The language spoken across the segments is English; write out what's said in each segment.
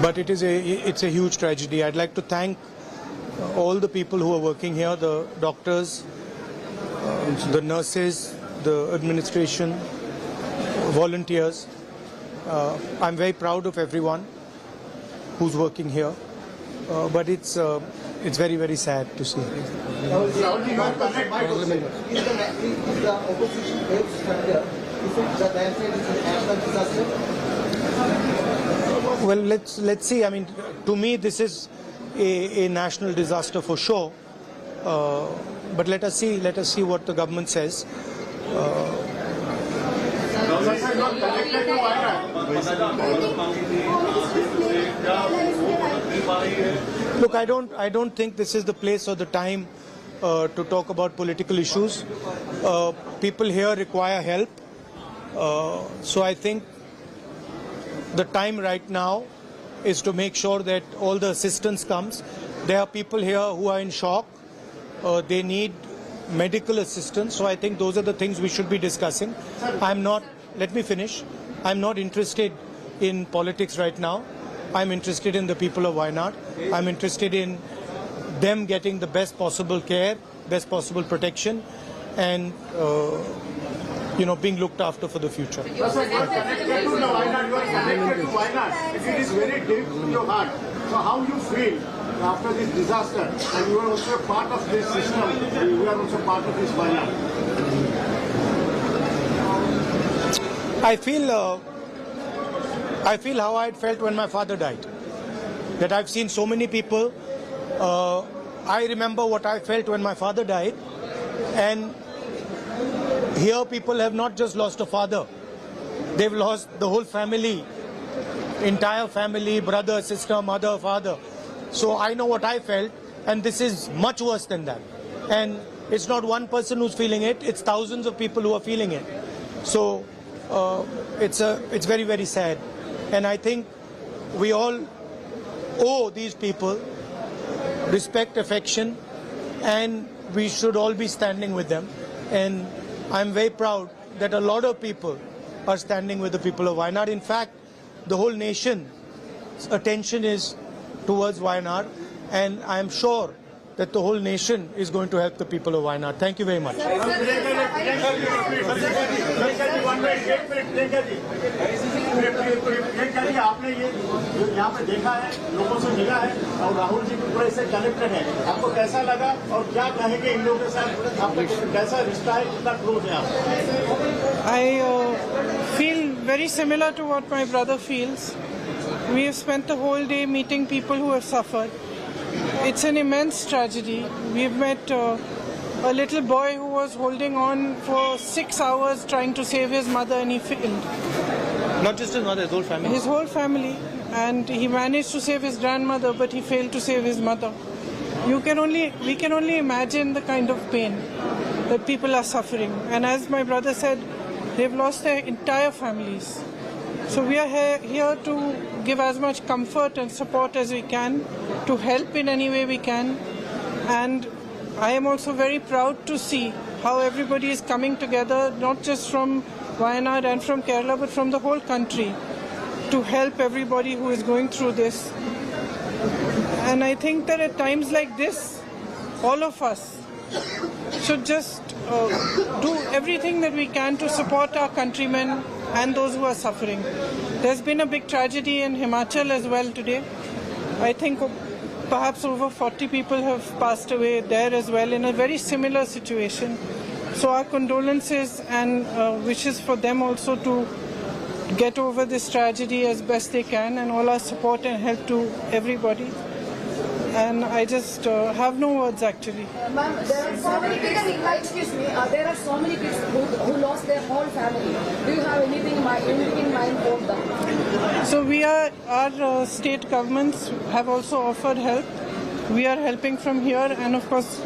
but it's a huge tragedy. I'd like to thank all the people who are working here, the doctors, the nurses, the administration, volunteers. I'm very proud of everyone who's working here, but it's very, very sad to see. Well, let's see. I mean, to me, this is a national disaster for sure. But let us see what the government says. Look, I don't think this is the place or the time to talk about political issues. People here require help. So I think the time right now is to make sure that all the assistance comes. There are people here who are in shock. They need medical assistance. So I think those are the things we should be discussing. Let me finish. I'm not interested in politics right now. I'm interested in the people of Wayanad. I'm interested in them getting the best possible care, best possible protection, and being looked after for the future. You are connected to Wayanad. It is very deep in your heart. So how you feel after this disaster? And you are also a part of this system. You are also part of this Wayanad. I feel how I felt when my father died. That I've seen so many people. I remember what I felt when my father died, and here people have not just lost a father, they've lost the whole family, entire family, brother, sister, mother, father. So I know what I felt, and this is much worse than that. And it's not one person who's feeling it, it's thousands of people who are feeling it. So it's very, very sad. And I think we all owe these people respect, affection, and we should all be standing with them. And I'm very proud that a lot of people are standing with the people of Wayanad. In fact, the whole nation's attention is towards Wayanad, and I'm sure that the whole nation is going to help the people of Wayanad. Thank you very much. आपने ये यहाँ पे देखा है, लोगों से मिला है और राहुल जी भी पूरे से कनेक्टेड है. आपको कैसा लगा और क्या कहेंगे इन लोगों के साथ? आपका कैसा रिश्ता है, कितना क्लोज है आप? I feel very similar to what my brother feels. We have spent the whole day meeting people who have suffered. It's an immense tragedy. We've met a little boy who was holding on for 6 hours trying to save his mother, and he failed. Not just his mother, his whole family. His whole family. And he managed to save his grandmother, but he failed to save his mother. We can only imagine the kind of pain that people are suffering. And as my brother said, they've lost their entire families. So we are here to give as much comfort and support as we can, to help in any way we can. And I am also very proud to see how everybody is coming together, not just from Wayanad and from Kerala, but from the whole country, to help everybody who is going through this. And I think that at times like this, all of us should just do everything that we can to support our countrymen and those who are suffering. There's been a big tragedy in Himachal as well today. I think perhaps over 40 people have passed away there as well in a very similar situation. So our condolences and wishes for them also to get over this tragedy as best they can, and all our support and help to everybody. And I just have no words actually. Ma'am, there are so many people, there are so many people who lost their whole family. Do you have anything in mind for them? So our state governments have also offered help. We are helping from here, and of course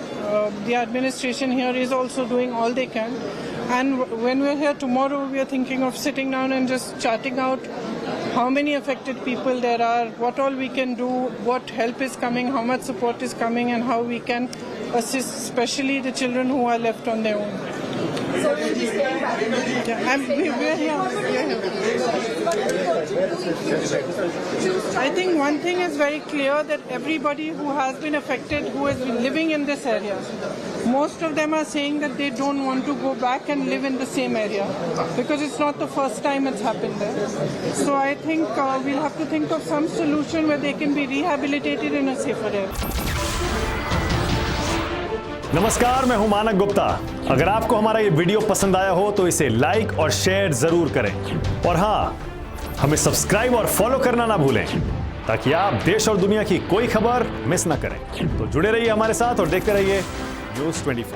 the administration here is also doing all they can. And when we're here tomorrow, we are thinking of sitting down and just chatting out how many affected people there are, what all we can do, what help is coming, how much support is coming, and how we can assist especially the children who are left on their own. So I think one thing is very clear that everybody who has been affected, who has been living in this area, most of them are saying that they don't want to go back and live in the same area because it's not the first time it's happened there. So I think we'll have to think of some solution where they can be rehabilitated in a safer area. नमस्कार, मैं हूं मानक गुप्ता। अगर आपको हमारा ये video पसंद आया हो तो इसे लाइक और शेयर जरूर करें और हाँ, हमें सब्सक्राइब और फॉलो करना ना भूलें ताकि आप देश और दुनिया की कोई खबर मिस ना करें। तो जुड़े रहिए हमारे साथ और देखते रहिए न्यूज़ 24।